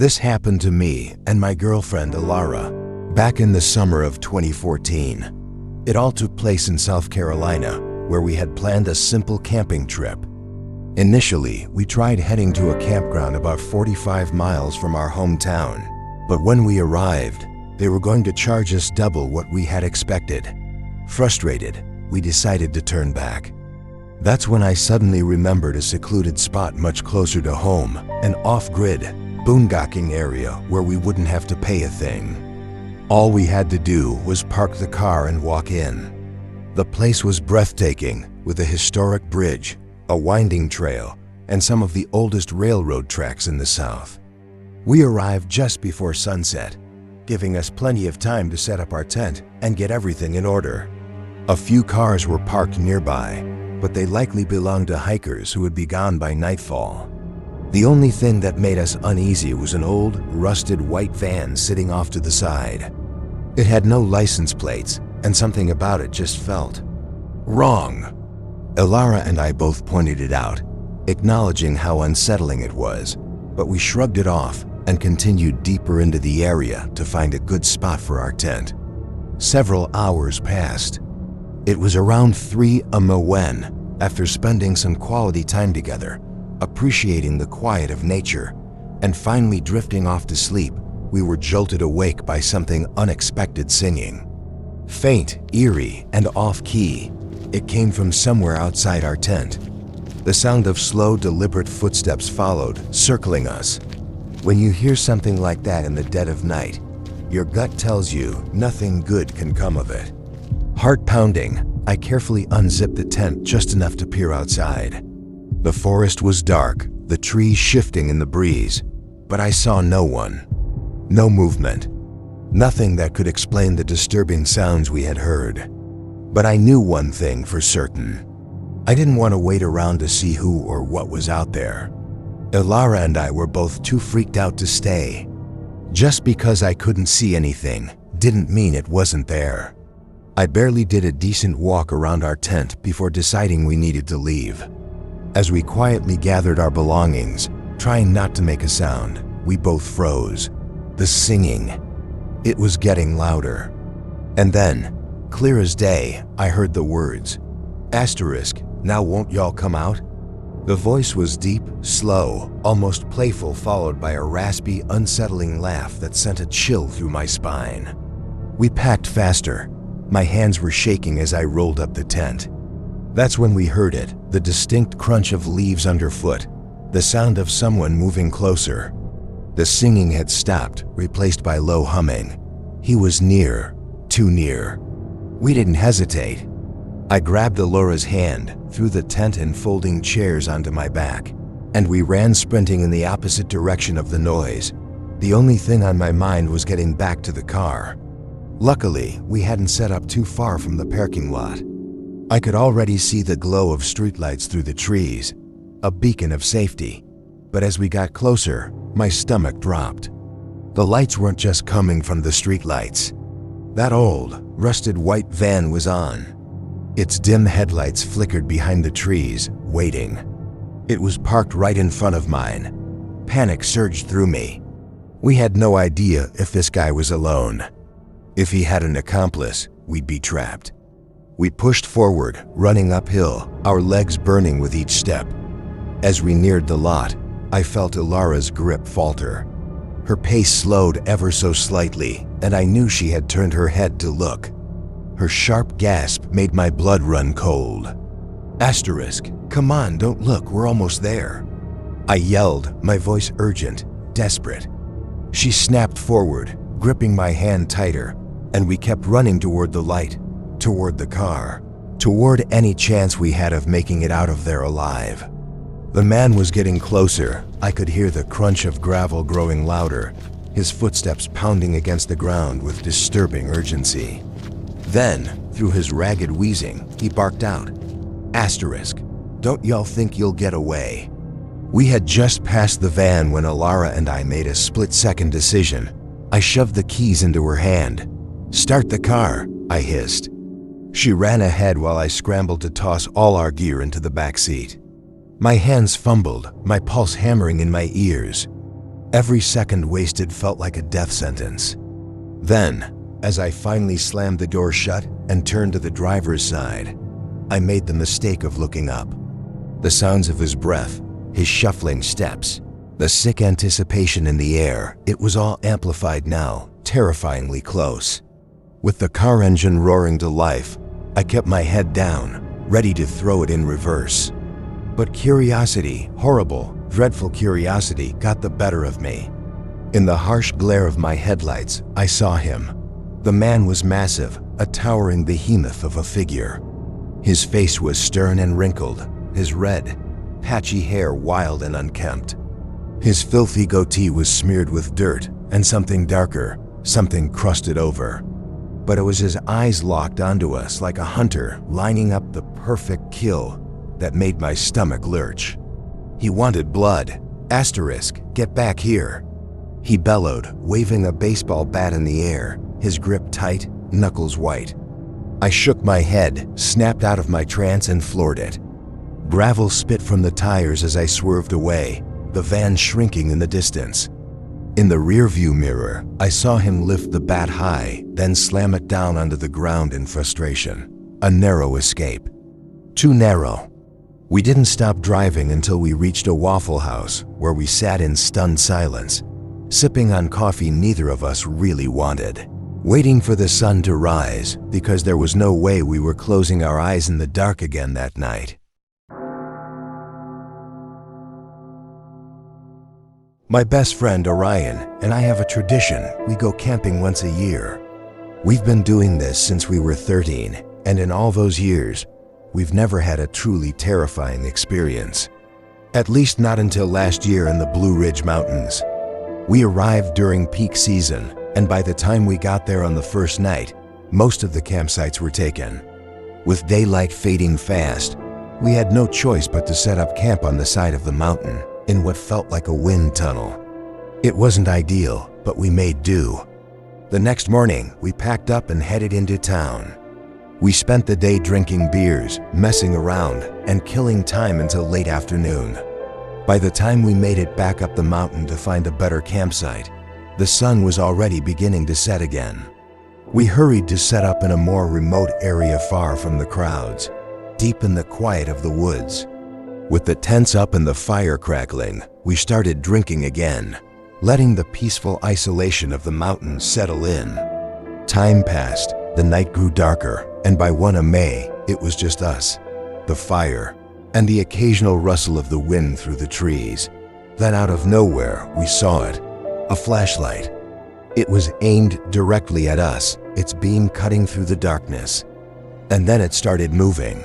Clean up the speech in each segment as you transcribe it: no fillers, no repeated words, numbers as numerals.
This happened to me and my girlfriend Alara back in the summer of 2014. It all took place in South Carolina, where we had planned a simple camping trip. Initially, we tried heading to a campground about 45 miles from our hometown, but when we arrived, they were going to charge us double what we had expected. Frustrated, we decided to turn back. That's when I suddenly remembered a secluded spot much closer to home, an off-grid, boondocking area where we wouldn't have to pay a thing. All we had to do was park the car and walk in. The place was breathtaking, with a historic bridge, a winding trail, and some of the oldest railroad tracks in the South. We arrived just before sunset, giving us plenty of time to set up our tent and get everything in order. A few cars were parked nearby, but they likely belonged to hikers who would be gone by nightfall. The only thing that made us uneasy was an old, rusted white van sitting off to the side. It had no license plates, and something about it just felt wrong. Alara and I both pointed it out, acknowledging how unsettling it was, but we shrugged it off and continued deeper into the area to find a good spot for our tent. Several hours passed. It was around 3 a.m. when, after spending some quality time together, appreciating the quiet of nature, and finally drifting off to sleep, we were jolted awake by something unexpected singing. Faint, eerie, and off-key, it came from somewhere outside our tent. The sound of slow, deliberate footsteps followed, circling us. When you hear something like that in the dead of night, your gut tells you nothing good can come of it. Heart pounding, I carefully unzipped the tent just enough to peer outside. The forest was dark, the trees shifting in the breeze, but I saw no one. No movement. Nothing that could explain the disturbing sounds we had heard. But I knew one thing for certain. I didn't want to wait around to see who or what was out there. Alara and I were both too freaked out to stay. Just because I couldn't see anything didn't mean it wasn't there. I barely did a decent walk around our tent before deciding we needed to leave. As we quietly gathered our belongings, trying not to make a sound, we both froze. The singing. It was getting louder. And then, clear as day, I heard the words, "Asterisk, now won't y'all come out?" The voice was deep, slow, almost playful, followed by a raspy, unsettling laugh that sent a chill through my spine. We packed faster. My hands were shaking as I rolled up the tent. That's when we heard it, the distinct crunch of leaves underfoot, the sound of someone moving closer. The singing had stopped, replaced by low humming. He was near, too near. We didn't hesitate. I grabbed Alora's hand, threw the tent and folding chairs onto my back, and we ran sprinting in the opposite direction of the noise. The only thing on my mind was getting back to the car. Luckily, we hadn't set up too far from the parking lot. I could already see the glow of streetlights through the trees, a beacon of safety. But as we got closer, my stomach dropped. The lights weren't just coming from the streetlights. That old, rusted white van was on. Its dim headlights flickered behind the trees, waiting. It was parked right in front of mine. Panic surged through me. We had no idea if this guy was alone. If he had an accomplice, we'd be trapped. We pushed forward, running uphill, our legs burning with each step. As we neared the lot, I felt Alara's grip falter. Her pace slowed ever so slightly, and I knew she had turned her head to look. Her sharp gasp made my blood run cold. "Asterisk, come on, don't look, we're almost there." I yelled, my voice urgent, desperate. She snapped forward, gripping my hand tighter, and we kept running toward the light, toward the car, toward any chance we had of making it out of there alive. The man was getting closer. I could hear the crunch of gravel growing louder, his footsteps pounding against the ground with disturbing urgency. Then, through his ragged wheezing, he barked out, "Asterisk, don't y'all think you'll get away?" We had just passed the van when Alara and I made a split-second decision. I shoved the keys into her hand. "Start the car," I hissed. She ran ahead while I scrambled to toss all our gear into the back seat. My hands fumbled, my pulse hammering in my ears. Every second wasted felt like a death sentence. Then, as I finally slammed the door shut and turned to the driver's side, I made the mistake of looking up. The sounds of his breath, his shuffling steps, the sick anticipation in the air, it was all amplified now, terrifyingly close. With the car engine roaring to life, I kept my head down, ready to throw it in reverse. But curiosity, horrible, dreadful curiosity, got the better of me. In the harsh glare of my headlights, I saw him. The man was massive, a towering behemoth of a figure. His face was stern and wrinkled, his red, patchy hair wild and unkempt. His filthy goatee was smeared with dirt and something darker, something crusted over. But it was his eyes locked onto us like a hunter lining up the perfect kill that made my stomach lurch. He wanted blood. Asterisk, get back here. He bellowed, waving a baseball bat in the air, his grip tight, knuckles white. I shook my head, snapped out of my trance and floored it. Gravel spit from the tires as I swerved away, the van shrinking in the distance. In the rearview mirror, I saw him lift the bat high, then slam it down onto the ground in frustration. A narrow escape. Too narrow. We didn't stop driving until we reached a Waffle House, where we sat in stunned silence, sipping on coffee neither of us really wanted, waiting for the sun to rise because there was no way we were closing our eyes in the dark again that night. My best friend Orion and I have a tradition. We go camping once a year. We've been doing this since we were 13, and in all those years, we've never had a truly terrifying experience. At least not until last year in the Blue Ridge Mountains. We arrived during peak season, and by the time we got there on the first night, most of the campsites were taken. With daylight fading fast, we had no choice but to set up camp on the side of the mountain in what felt like a wind tunnel. It wasn't ideal, but we made do. The next morning, we packed up and headed into town. We spent the day drinking beers, messing around, and killing time until late afternoon. By the time we made it back up the mountain to find a better campsite, the sun was already beginning to set again. We hurried to set up in a more remote area far from the crowds, deep in the quiet of the woods. With the tents up and the fire crackling, we started drinking again, letting the peaceful isolation of the mountains settle in. Time passed, the night grew darker, and by 1 of May, it was just us, the fire, and the occasional rustle of the wind through the trees. Then out of nowhere, we saw it, a flashlight. It was aimed directly at us, its beam cutting through the darkness. And then it started moving.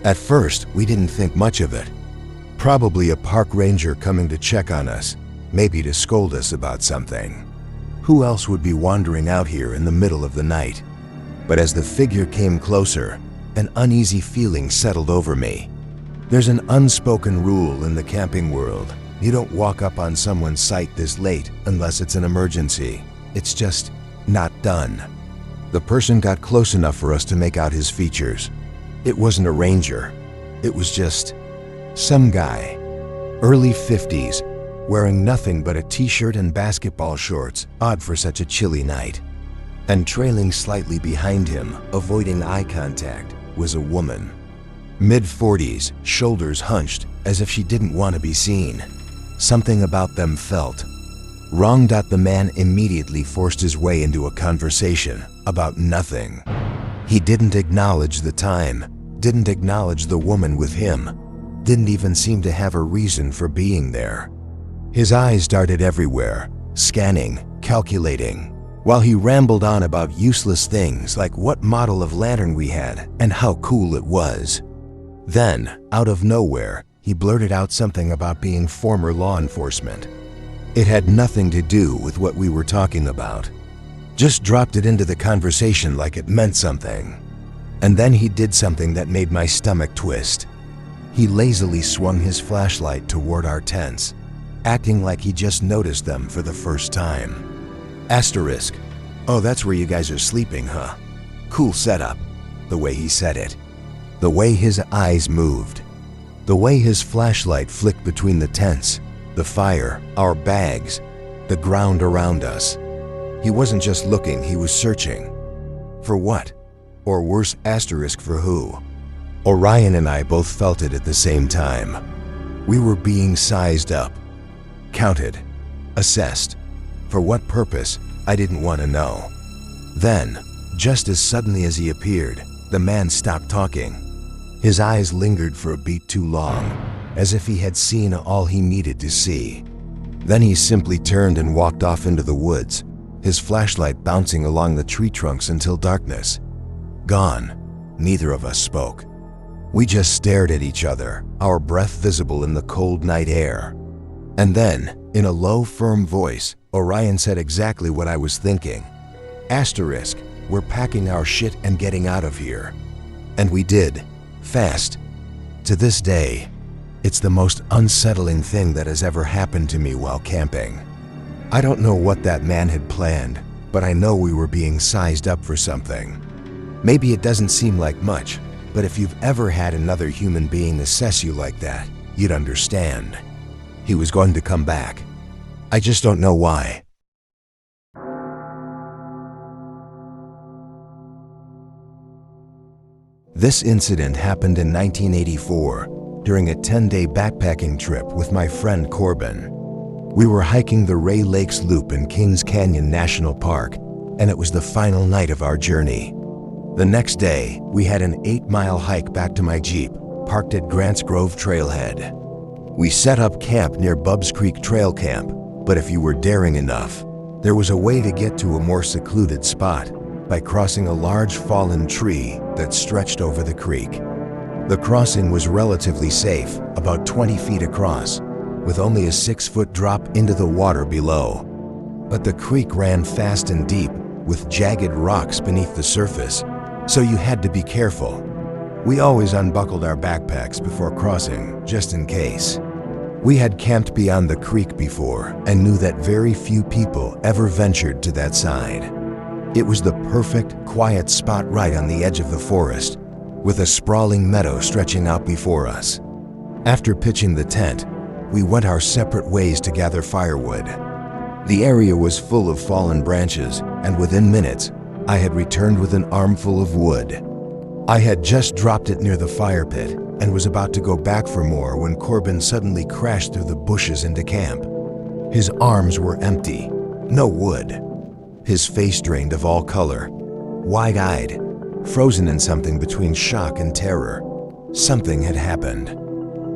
At first, we didn't think much of it. Probably a park ranger coming to check on us, maybe to scold us about something. Who else would be wandering out here in the middle of the night? But as the figure came closer, an uneasy feeling settled over me. There's an unspoken rule in the camping world. You don't walk up on someone's site this late unless it's an emergency. It's just not done. The person got close enough for us to make out his features. It wasn't a ranger. It was just some guy, early 50s, wearing nothing but a t-shirt and basketball shorts, odd for such a chilly night. And trailing slightly behind him, avoiding eye contact, was a woman. Mid-40s, shoulders hunched, as if she didn't want to be seen. Something about them felt wrong. The man immediately forced his way into a conversation about nothing. He didn't acknowledge the time, didn't acknowledge the woman with him, didn't even seem to have a reason for being there. His eyes darted everywhere, scanning, calculating, while he rambled on about useless things like what model of lantern we had and how cool it was. Then, out of nowhere, he blurted out something about being former law enforcement. It had nothing to do with what we were talking about. Just dropped it into the conversation like it meant something. And then he did something that made my stomach twist. He lazily swung his flashlight toward our tents, acting like he just noticed them for the first time. Asterisk. Oh, that's where you guys are sleeping, huh? Cool setup. The way he said it. The way his eyes moved. The way his flashlight flicked between the tents, the fire, our bags, the ground around us. He wasn't just looking, he was searching. For what? Or worse, asterisk for who? Orion and I both felt it at the same time. We were being sized up, counted, assessed. For what purpose, I didn't want to know. Then, just as suddenly as he appeared, the man stopped talking. His eyes lingered for a beat too long, as if he had seen all he needed to see. Then he simply turned and walked off into the woods, his flashlight bouncing along the tree trunks until darkness. Gone. Neither of us spoke. We just stared at each other, our breath visible in the cold night air. And then, in a low, firm voice, Orion said exactly what I was thinking. Asterisk, we're packing our shit and getting out of here. And we did. Fast. To this day, it's the most unsettling thing that has ever happened to me while camping. I don't know what that man had planned, but I know we were being sized up for something. Maybe it doesn't seem like much, but if you've ever had another human being assess you like that, you'd understand. He was going to come back. I just don't know why. This incident happened in 1984 during a 10-day backpacking trip with my friend Corbin. We were hiking the Ray Lakes Loop in Kings Canyon National Park, and it was the final night of our journey. The next day, we had an 8-mile hike back to my Jeep, parked at Grants Grove Trailhead. We set up camp near Bubbs Creek Trail Camp, but if you were daring enough, there was a way to get to a more secluded spot by crossing a large fallen tree that stretched over the creek. The crossing was relatively safe, about 20 feet across, with only a 6-foot drop into the water below. But the creek ran fast and deep, with jagged rocks beneath the surface, so you had to be careful. We always unbuckled our backpacks before crossing, just in case. We had camped beyond the creek before and knew that very few people ever ventured to that side. It was the perfect, quiet spot right on the edge of the forest, with a sprawling meadow stretching out before us. After pitching the tent, we went our separate ways to gather firewood. The area was full of fallen branches, and within minutes, I had returned with an armful of wood. I had just dropped it near the fire pit and was about to go back for more when Corbin suddenly crashed through the bushes into camp. His arms were empty, no wood. His face drained of all color, wide-eyed, frozen in something between shock and terror. Something had happened.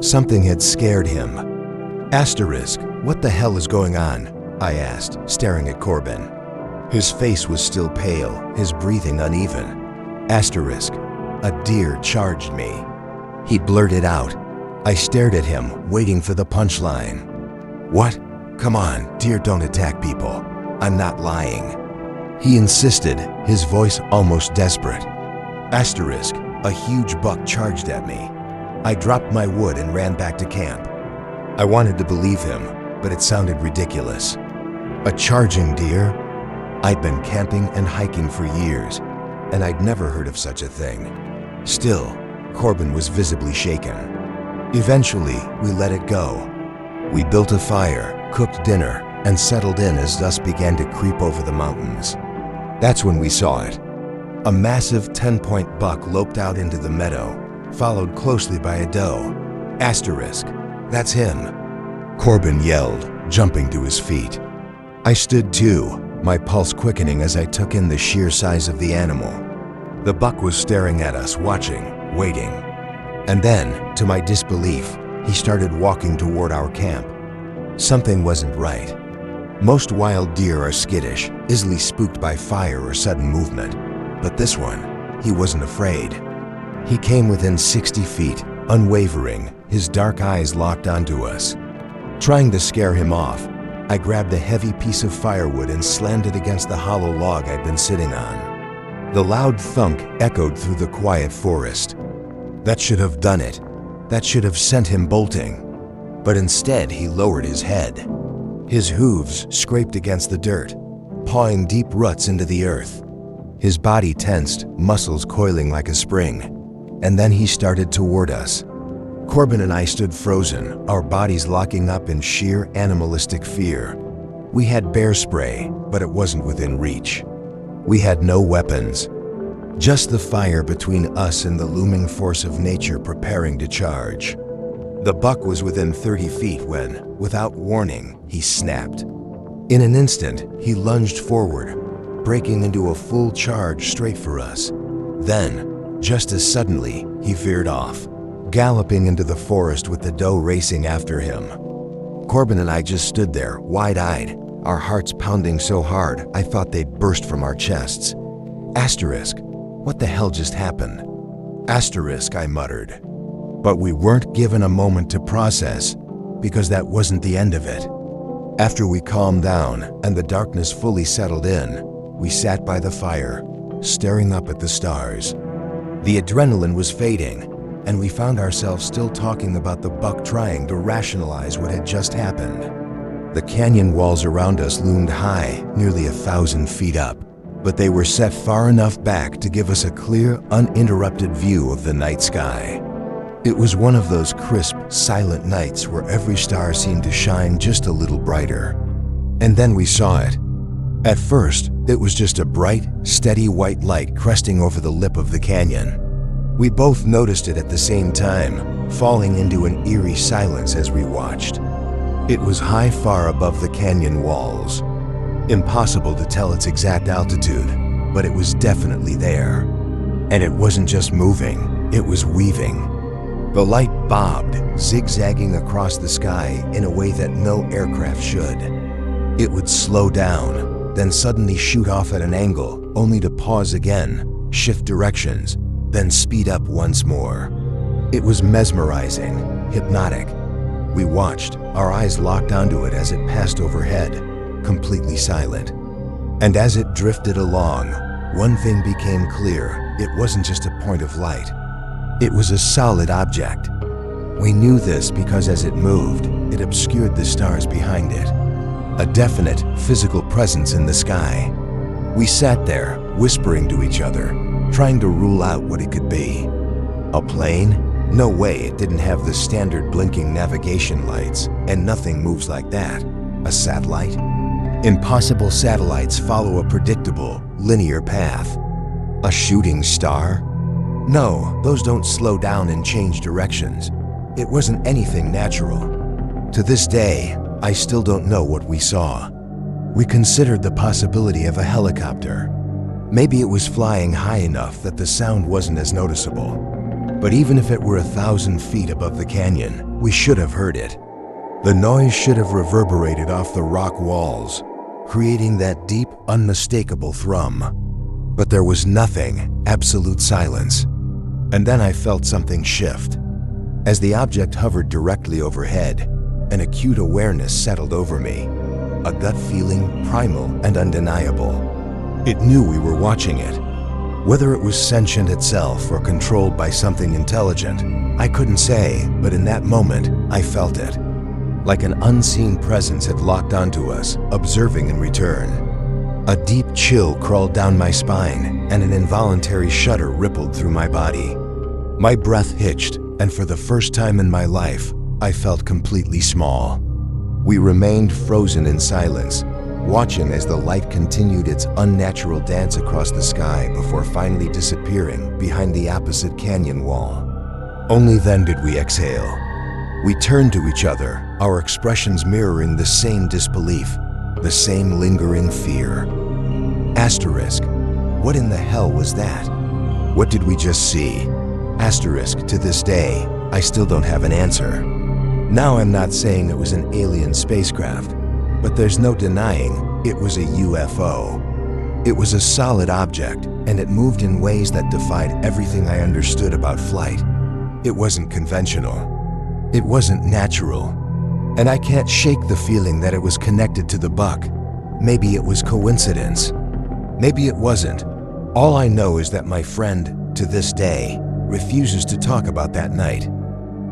Something had scared him. Asterisk, what the hell is going on? I asked, staring at Corbin. His face was still pale, his breathing uneven. Asterisk, a deer charged me. He blurted out. I stared at him, waiting for the punchline. What? Come on, deer don't attack people. I'm not lying. He insisted, his voice almost desperate. Asterisk, a huge buck charged at me. I dropped my wood and ran back to camp. I wanted to believe him, but it sounded ridiculous. A charging deer? I'd been camping and hiking for years, and I'd never heard of such a thing. Still, Corbin was visibly shaken. Eventually, we let it go. We built a fire, cooked dinner, and settled in as dusk began to creep over the mountains. That's when we saw it. A massive 10-point buck loped out into the meadow, followed closely by a doe. Asterisk, that's him. Corbin yelled, jumping to his feet. I stood too, my pulse quickening as I took in the sheer size of the animal. The buck was staring at us, watching, waiting. And then, to my disbelief, he started walking toward our camp. Something wasn't right. Most wild deer are skittish, easily spooked by fire or sudden movement. But this one, he wasn't afraid. He came within 60 feet, unwavering, his dark eyes locked onto us. Trying to scare him off, I grabbed a heavy piece of firewood and slammed it against the hollow log I'd been sitting on. The loud thunk echoed through the quiet forest. That should have done it. That should have sent him bolting. But instead, he lowered his head. His hooves scraped against the dirt, pawing deep ruts into the earth. His body tensed, muscles coiling like a spring. And then he started toward us. Corbin and I stood frozen, our bodies locking up in sheer animalistic fear. We had bear spray, but it wasn't within reach. We had no weapons, just the fire between us and the looming force of nature preparing to charge. The buck was within 30 feet when, without warning, he snapped. In an instant, he lunged forward, breaking into a full charge straight for us. Then, just as suddenly, he veered off, galloping into the forest with the doe racing after him. Corbin and I just stood there, wide-eyed, our hearts pounding so hard I thought they'd burst from our chests. Asterisk, what the hell just happened? Asterisk, I muttered. But we weren't given a moment to process, because that wasn't the end of it. After we calmed down and the darkness fully settled in, we sat by the fire, staring up at the stars. The adrenaline was fading, and we found ourselves still talking about the buck trying to rationalize what had just happened. The canyon walls around us loomed high, nearly 1,000 feet up, but they were set far enough back to give us a clear, uninterrupted view of the night sky. It was one of those crisp, silent nights where every star seemed to shine just a little brighter. And then we saw it. At first, it was just a bright, steady white light cresting over the lip of the canyon. We both noticed it at the same time, falling into an eerie silence as we watched. It was high far above the canyon walls. Impossible to tell its exact altitude, but it was definitely there. And it wasn't just moving, it was weaving. The light bobbed, zigzagging across the sky in a way that no aircraft should. It would slow down, then suddenly shoot off at an angle, only to pause again, shift directions, then speed up once more. It was mesmerizing, hypnotic. We watched, our eyes locked onto it as it passed overhead, completely silent. And as it drifted along, one thing became clear: it wasn't just a point of light. It was a solid object. We knew this because as it moved, it obscured the stars behind it. A definite, physical presence in the sky. We sat there, whispering to each other, trying to rule out what it could be. A plane? No way, it didn't have the standard blinking navigation lights, and nothing moves like that. A satellite? Impossible satellites follow a predictable, linear path. A shooting star? No, those don't slow down and change directions. It wasn't anything natural. To this day, I still don't know what we saw. We considered the possibility of a helicopter. Maybe it was flying high enough that the sound wasn't as noticeable. But even if it were 1,000 feet above the canyon, we should have heard it. The noise should have reverberated off the rock walls, creating that deep, unmistakable thrum. But there was nothing, absolute silence. And then I felt something shift. As the object hovered directly overhead, an acute awareness settled over me. A gut feeling, primal and undeniable. It knew we were watching it. Whether it was sentient itself or controlled by something intelligent, I couldn't say, but in that moment, I felt it. Like an unseen presence had locked onto us, observing in return. A deep chill crawled down my spine, and an involuntary shudder rippled through my body. My breath hitched, and for the first time in my life, I felt completely small. We remained frozen in silence, watching as the light continued its unnatural dance across the sky before finally disappearing behind the opposite canyon wall. Only then did we exhale. We turned to each other, our expressions mirroring the same disbelief, the same lingering fear. Asterisk, what in the hell was that? What did we just see? Asterisk, to this day, I still don't have an answer. Now I'm not saying it was an alien spacecraft, but there's no denying it was a UFO. It was a solid object, and it moved in ways that defied everything I understood about flight. It wasn't conventional. It wasn't natural. And I can't shake the feeling that it was connected to the buck. Maybe it was coincidence. Maybe it wasn't. All I know is that my friend, to this day, refuses to talk about that night.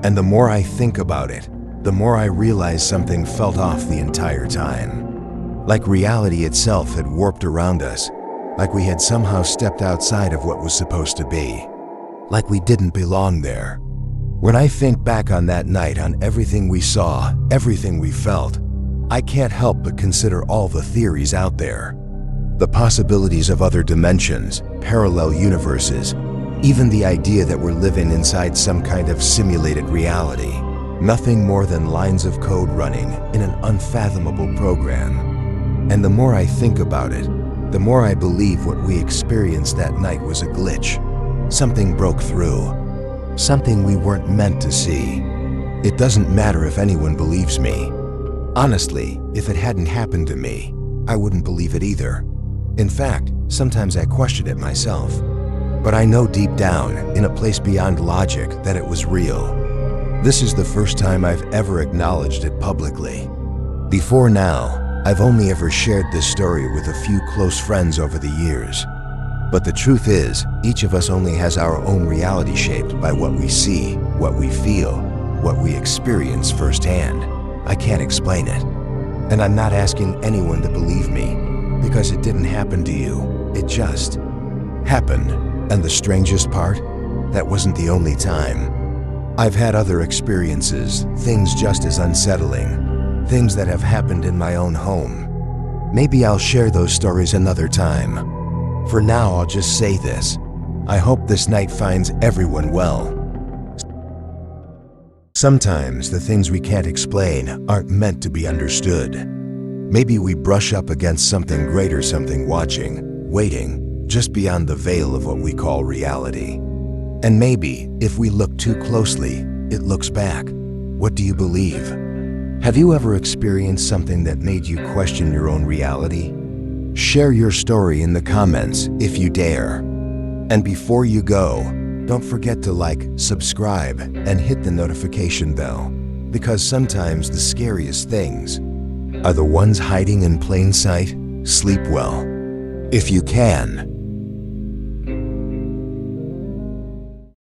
And the more I think about it, the more I realize something felt off the entire time. Like reality itself had warped around us, like we had somehow stepped outside of what was supposed to be, like we didn't belong there. When I think back on that night, on everything we saw, everything we felt, I can't help but consider all the theories out there. The possibilities of other dimensions, parallel universes, even the idea that we're living inside some kind of simulated reality. Nothing more than lines of code running in an unfathomable program. And the more I think about it, the more I believe what we experienced that night was a glitch. Something broke through. Something we weren't meant to see. It doesn't matter if anyone believes me. Honestly, if it hadn't happened to me, I wouldn't believe it either. In fact, sometimes I question it myself. But I know deep down, in a place beyond logic, that it was real. This is the first time I've ever acknowledged it publicly. Before now, I've only ever shared this story with a few close friends over the years. But the truth is, each of us only has our own reality shaped by what we see, what we feel, what we experience firsthand. I can't explain it. And I'm not asking anyone to believe me, because it didn't happen to you. It just happened. And the strangest part? That wasn't the only time. I've had other experiences, things just as unsettling, things that have happened in my own home. Maybe I'll share those stories another time. For now, I'll just say this. I hope this night finds everyone well. Sometimes the things we can't explain aren't meant to be understood. Maybe we brush up against something greater, something watching, waiting, just beyond the veil of what we call reality. And maybe, if we look too closely, it looks back. What do you believe? Have you ever experienced something that made you question your own reality? Share your story in the comments if you dare. And before you go, don't forget to like, subscribe, and hit the notification bell, because sometimes the scariest things are the ones hiding in plain sight. Sleep well. If you can.